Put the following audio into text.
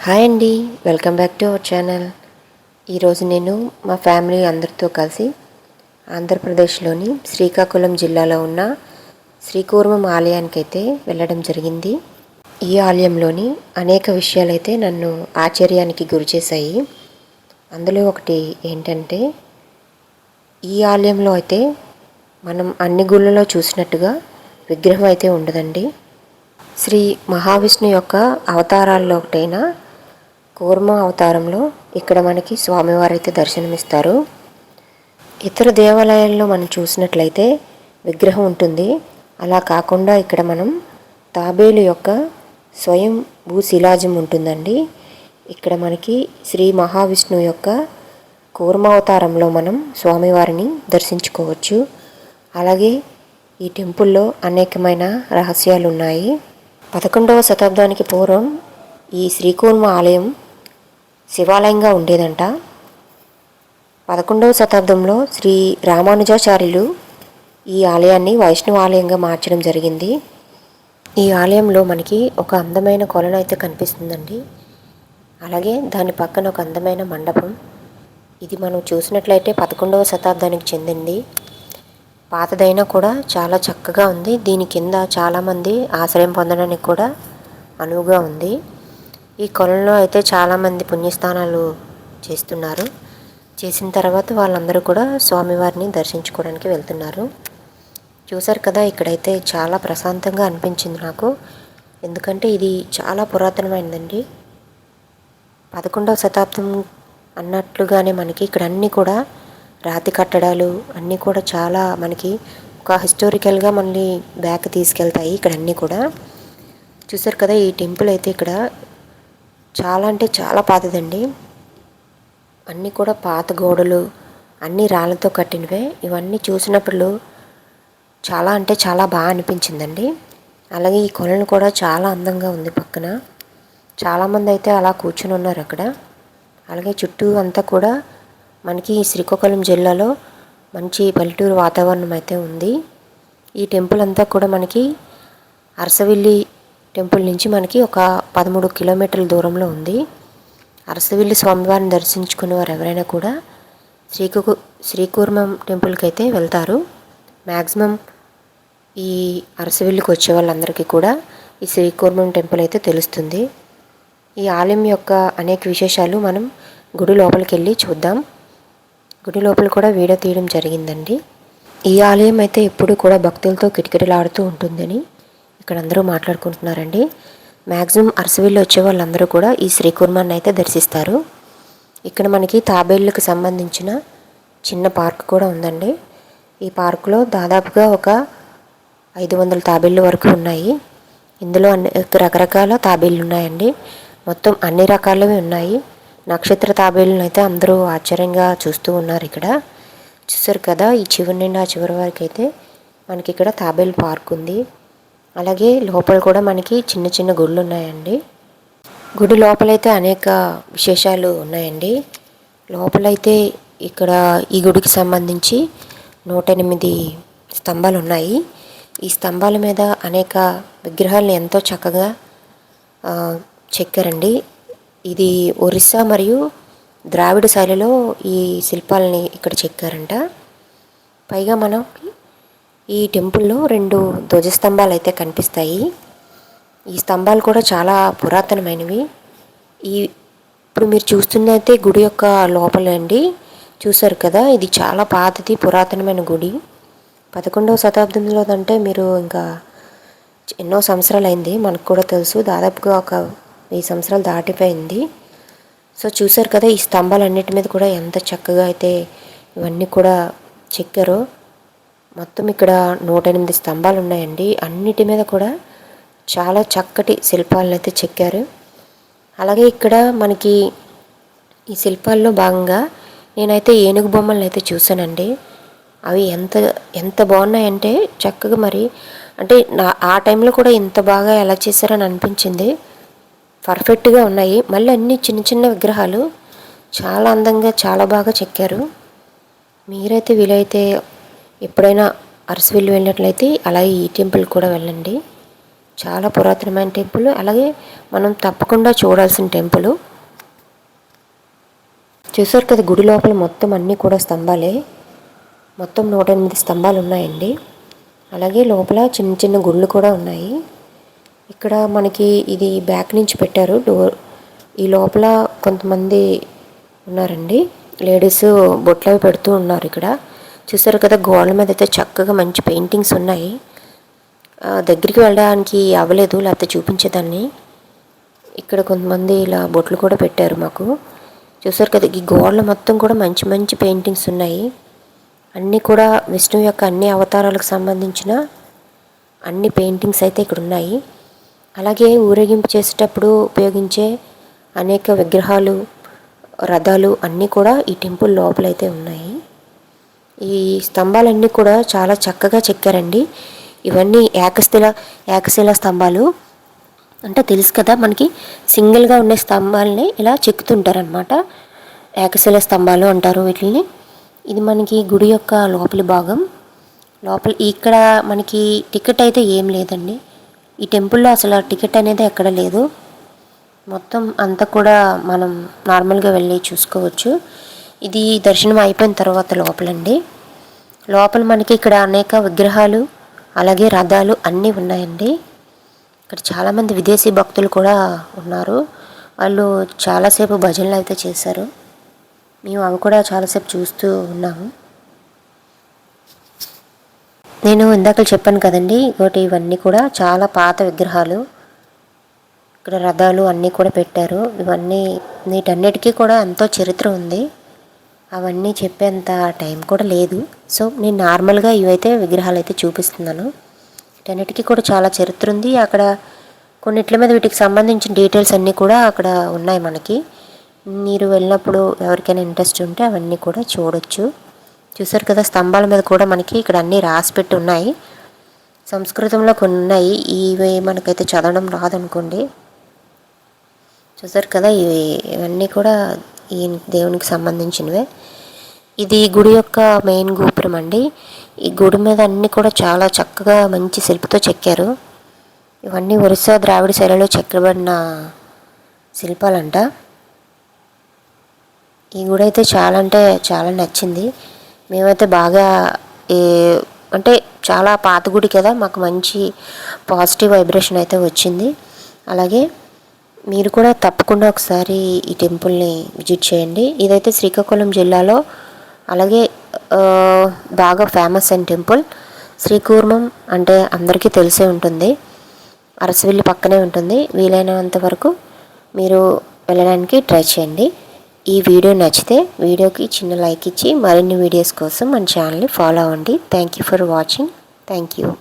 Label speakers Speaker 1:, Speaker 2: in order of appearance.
Speaker 1: Hi అండి, welcome back to our channel. ఈరోజు నేను మా ఫ్యామిలీ అందరితో కలిసి ఆంధ్రప్రదేశ్లోని శ్రీకాకుళం జిల్లాలో ఉన్న శ్రీకూర్మం ఆలయానికి అయితే వెళ్ళడం జరిగింది. ఈ ఆలయంలోని అనేక విషయాలైతే నన్ను ఆశ్చర్యానికి గురిచేశాయి. అందులో ఒకటి ఏంటంటే, ఈ ఆలయంలో అయితే మనం అన్ని గుళ్ళలో చూసినట్టుగా విగ్రహం అయితే ఉండదండి. శ్రీ మహావిష్ణు యొక్క అవతారాల్లో ఒకటైన కూర్మ అవతారంలో ఇక్కడ మనకి స్వామివారు అయితే దర్శనమిస్తారు. ఇతర దేవాలయాల్లో మనం చూసినట్లయితే విగ్రహం ఉంటుంది. అలా కాకుండా ఇక్కడ మనం తాబేలు యొక్క స్వయం భూశిలాజం ఉంటుందండి. ఇక్కడ మనకి శ్రీ మహావిష్ణువు యొక్క కూర్మావతారంలో మనం స్వామివారిని దర్శించుకోవచ్చు. అలాగే ఈ టెంపుల్లో అనేకమైన రహస్యాలు ఉన్నాయి. 11వ శతాబ్దానికి పూర్వం ఈ శ్రీకూర్మ ఆలయం శివాలయంగా ఉండేదంట. 11వ శతాబ్దంలో శ్రీ రామానుజాచార్యులు ఈ ఆలయాన్ని వైష్ణవ ఆలయంగా మార్చడం జరిగింది. ఈ ఆలయంలో మనకి ఒక అందమైన కొలను అయితే కనిపిస్తుందండి. అలాగే దాని పక్కన ఒక అందమైన మండపం. ఇది మనం చూసినట్లయితే 11వ శతాబ్దానికి చెందింది. పాతదైనా కూడా చాలా చక్కగా ఉంది. దీని కింద చాలామంది ఆశ్రయం పొందడానికి కూడా అనువుగా ఉంది. ఈ కొలంలో అయితే చాలామంది పుణ్యస్థానాలు చేస్తున్నారు. చేసిన తర్వాత వాళ్ళందరూ కూడా స్వామివారిని దర్శించుకోవడానికి వెళ్తున్నారు. చూసారు కదా, ఇక్కడైతే చాలా ప్రశాంతంగా అనిపించింది నాకు. ఎందుకంటే ఇది చాలా పురాతనమైనదండి. 11వ శతాబ్దం అన్నట్లుగానే మనకి ఇక్కడ అన్నీ కూడా రాతి కట్టడాలు అన్నీ కూడా చాలా మనకి ఒక హిస్టారికల్గా మళ్ళీ బ్యాక్ తీసుకెళ్తాయి. ఇక్కడ అన్నీ కూడా చూసారు కదా. ఈ టెంపుల్ అయితే ఇక్కడ చాలా అంటే చాలా పాతదండి. అన్నీ కూడా పాత గోడలు, అన్నీ రాళ్ళతో కట్టినవే. ఇవన్నీ చూసినప్పుడు చాలా అంటే చాలా బాగా అనిపించిందండి. అలాగే ఈ కొలను కూడా చాలా అందంగా ఉంది. పక్కన చాలామంది అయితే అలా కూర్చుని ఉన్నారు అక్కడ. అలాగే చుట్టూ అంతా కూడా మనకి ఈ శ్రీకాకుళం జిల్లాలో మంచి పల్లెటూరు వాతావరణం అయితే ఉంది. ఈ టెంపుల్ అంతా కూడా మనకి అరసవిల్లి టెంపుల్ నుంచి మనకి ఒక 13 కిలోమీటర్ల దూరంలో ఉంది. అరసవిల్లి స్వామివారిని దర్శించుకునే వారు ఎవరైనా కూడా శ్రీకూర్మం టెంపుల్కి అయితే వెళ్తారు. మ్యాక్సిమం ఈ అరసవిల్లికి వచ్చే వాళ్ళందరికీ కూడా ఈ శ్రీకూర్మం టెంపుల్ అయితే తెలుస్తుంది. ఈ ఆలయం యొక్క అనేక విశేషాలు మనం గుడి లోపలికి వెళ్ళి చూద్దాం. గుడి లోపల కూడా వీడియో తీయడం జరిగిందండి. ఈ ఆలయం అయితే ఎప్పుడూ కూడా భక్తులతో కిటకిటలాడుతూ ఉంటుందని ఇక్కడ అందరూ మాట్లాడుకుంటున్నారండి. మ్యాక్సిమం అరసవిల్లి వచ్చే వాళ్ళందరూ కూడా ఈ శ్రీకూర్మాన్ని అయితే దర్శిస్తారు. ఇక్కడ మనకి తాబేళ్ళకి సంబంధించిన చిన్న పార్క్ కూడా ఉందండి. ఈ పార్కులో దాదాపుగా ఒక 500 తాబేళ్ళు వరకు ఉన్నాయి. ఇందులో రకరకాల తాబేళ్ళు ఉన్నాయండి. మొత్తం అన్ని రకాలవి ఉన్నాయి. నక్షత్ర తాబేళ్ళను అయితే అందరూ ఆశ్చర్యంగా చూస్తూ ఉన్నారు. ఇక్కడ చూసారు కదా, ఈ చివరి నుండి ఆ చివరి వరకు అయితే మనకి ఇక్కడ తాబేలు పార్క్ ఉంది. అలాగే లోపల కూడా మనకి చిన్న చిన్న గుళ్ళు ఉన్నాయండి. గుడి లోపలైతే అనేక విశేషాలు ఉన్నాయండి. లోపలైతే ఇక్కడ ఈ గుడికి సంబంధించి 108 స్తంభాలు ఉన్నాయి. ఈ స్తంభాల మీద అనేక విగ్రహాలను ఎంతో చక్కగా చెక్కారండి. ఇది ఒరిస్సా మరియు ద్రావిడ శైలిలో ఈ శిల్పాలని ఇక్కడ చెక్కారంట. పైగా మనం ఈ టెంపుల్లో 2 ధ్వజస్తంభాలు అయితే కనిపిస్తాయి. ఈ స్తంభాలు కూడా చాలా పురాతనమైనవి. ఇప్పుడు మీరు చూస్తున్నైతే గుడి యొక్క లోపల అండి. చూసారు కదా, ఇది చాలా పాతది పురాతనమైన గుడి. 11వ శతాబ్దంలో అంటే మీరు ఇంకా ఎన్నో సంవత్సరాలు అయింది. మనకు కూడా తెలుసు, దాదాపుగా ఒక 1000 సంవత్సరాలు దాటిపోయింది. సో చూసారు కదా, ఈ స్తంభాలన్నిటి మీద కూడా ఎంత చక్కగా అయితే ఇవన్నీ కూడా చెక్కారో. మొత్తం ఇక్కడ 108 స్తంభాలు ఉన్నాయండి. అన్నిటి మీద కూడా చాలా చక్కటి శిల్పాలను అయితే చెక్కారు. అలాగే ఇక్కడ మనకి ఈ శిల్పాల్లో భాగంగా నేనైతే ఏనుగు బొమ్మలను అయితే చూసానండి. అవి ఎంత బాగున్నాయంటే చక్కగా, మరి అంటే ఆ టైంలో కూడా ఇంత బాగా ఎలా చేశారని అనిపించింది. పర్ఫెక్ట్గా ఉన్నాయి. మళ్ళీ అన్ని చిన్న చిన్న విగ్రహాలు చాలా అందంగా చాలా బాగా చెక్కారు. మీరైతే వీలైతే ఎప్పుడైనా అరసవిల్లి వెళ్ళినట్లయితే అలాగే ఈ టెంపుల్ కూడా వెళ్ళండి. చాలా పురాతనమైన టెంపుల్, అలాగే మనం తప్పకుండా చూడాల్సిన టెంపుల్. చూసారు కదా, గుడి లోపల మొత్తం అన్నీ కూడా స్తంభాలే. మొత్తం 108 స్తంభాలు ఉన్నాయండి. అలాగే లోపల చిన్న చిన్న గుళ్ళు కూడా ఉన్నాయి. ఇక్కడ మనకి ఇది బ్యాక్ నుంచి పెట్టారు డోర్. ఈ లోపల కొంతమంది ఉన్నారండి, లేడీస్ బొట్లు అవి పెడుతూ ఉన్నారు. ఇక్కడ చూసారు కదా, గోడల మీద అయితే చక్కగా మంచి పెయింటింగ్స్ ఉన్నాయి. దగ్గరికి వెళ్ళడానికి అవ్వలేదు, లేకపోతే చూపించేదాన్ని. ఇక్కడ కొంతమంది ఇలా బొట్లు కూడా పెట్టారు మాకు. చూసారు కదా, ఈ గోడలు మొత్తం కూడా మంచి మంచి పెయింటింగ్స్ ఉన్నాయి. అన్నీ కూడా విష్ణువు యొక్క అన్ని అవతారాలకు సంబంధించిన అన్ని పెయింటింగ్స్ అయితే ఇక్కడ ఉన్నాయి. అలాగే ఊరేగింపు చేసేటప్పుడు ఉపయోగించే అనేక విగ్రహాలు, రథాలు అన్నీ కూడా ఈ టెంపుల్ లోపలైతే ఉన్నాయి. ఈ స్తంభాలన్నీ కూడా చాలా చక్కగా చెక్కారండి. ఇవన్నీ ఏకశిల స్తంభాలు. అంటే తెలుసు కదా మనకి, సింగిల్గా ఉండే స్తంభాలని ఇలా చెక్కుతుంటారనమాట. ఏకశిల స్తంభాలు అంటారు వీటిని. ఇది మనకి గుడి యొక్క లోపలి భాగం. ఇక్కడ మనకి టికెట్ అయితే ఏం లేదండి. ఈ టెంపుల్లో అసలు టికెట్ అనేది ఎక్కడ లేదు. మొత్తం అంతా కూడా మనం నార్మల్గా వెళ్ళి చూసుకోవచ్చు. ఇది దర్శనం అయిపోయిన తర్వాత లోపలండి. లోపల మనకి ఇక్కడ అనేక విగ్రహాలు, అలాగే రథాలు అన్నీ ఉన్నాయండి. ఇక్కడ చాలామంది విదేశీ భక్తులు కూడా ఉన్నారు. వాళ్ళు చాలాసేపు భజనలు అయితే చేశారు. మేము అవి కూడా చాలాసేపు చూస్తూ ఉన్నాము. నేను ఇందాక చెప్పాను కదండి, ఇంకోటి ఇవన్నీ కూడా చాలా పాత విగ్రహాలు. ఇక్కడ రథాలు అన్నీ కూడా పెట్టారు. ఇవన్నీ వీటన్నిటికీ కూడా ఎంతో చరిత్ర ఉంది. అవన్నీ చెప్పేంత టైం కూడా లేదు. సో నేను నార్మల్గా ఇవైతే విగ్రహాలు అయితే చూపిస్తున్నాను. వీటన్నిటికీ కూడా చాలా చరిత్ర ఉంది. అక్కడ కొన్నిట్ల మీద వీటికి సంబంధించిన డీటెయిల్స్ అన్నీ కూడా అక్కడ ఉన్నాయి మనకి. మీరు వెళ్ళినప్పుడు ఎవరికైనా ఇంట్రెస్ట్ ఉంటే అవన్నీ కూడా చూడొచ్చు. చూసారు కదా, స్తంభాల మీద కూడా మనకి ఇక్కడ అన్నీ రాసిపెట్టి ఉన్నాయి. సంస్కృతంలో కొన్ని ఉన్నాయి. ఇవి మనకైతే చదవడం రాదనుకోండి. చూసారు కదా, ఇవన్నీ కూడా ఈ దేవునికి సంబంధించినవే. ఇది గుడి యొక్క మెయిన్ గోపురం అండి. ఈ గుడి మీద అన్నీ కూడా చాలా చక్కగా మంచి శిల్పతో చెక్కారు. ఇవన్నీ ఒరిస్సా ద్రావిడ శైలిలో చెక్కబడిన శిల్పాలంట. ఈ గుడి అయితే చాలా నచ్చింది. మేమైతే బాగా అంటే చాలా పాత గుడి కదా, మాకు మంచి పాజిటివ్ వైబ్రేషన్ అయితే వచ్చింది. అలాగే మీరు కూడా తప్పకుండా ఒకసారి ఈ టెంపుల్ని విజిట్ చేయండి. ఇదైతే శ్రీకాకుళం జిల్లాలో, అలాగే బాగా ఫేమస్ అయిన టెంపుల్. శ్రీకూర్మం అంటే అందరికీ తెలిసే ఉంటుంది. అరసవిల్లి పక్కనే ఉంటుంది. వీలైనంత వరకు మీరు వెళ్ళడానికి ట్రై చేయండి. ఈ వీడియో నచ్చితే వీడియోకి చిన్న లైక్ ఇచ్చి మరిన్ని వీడియోస్ కోసం మన ఛానల్ని ఫాలో అవ్వండి. Thank you for watching. Thank you.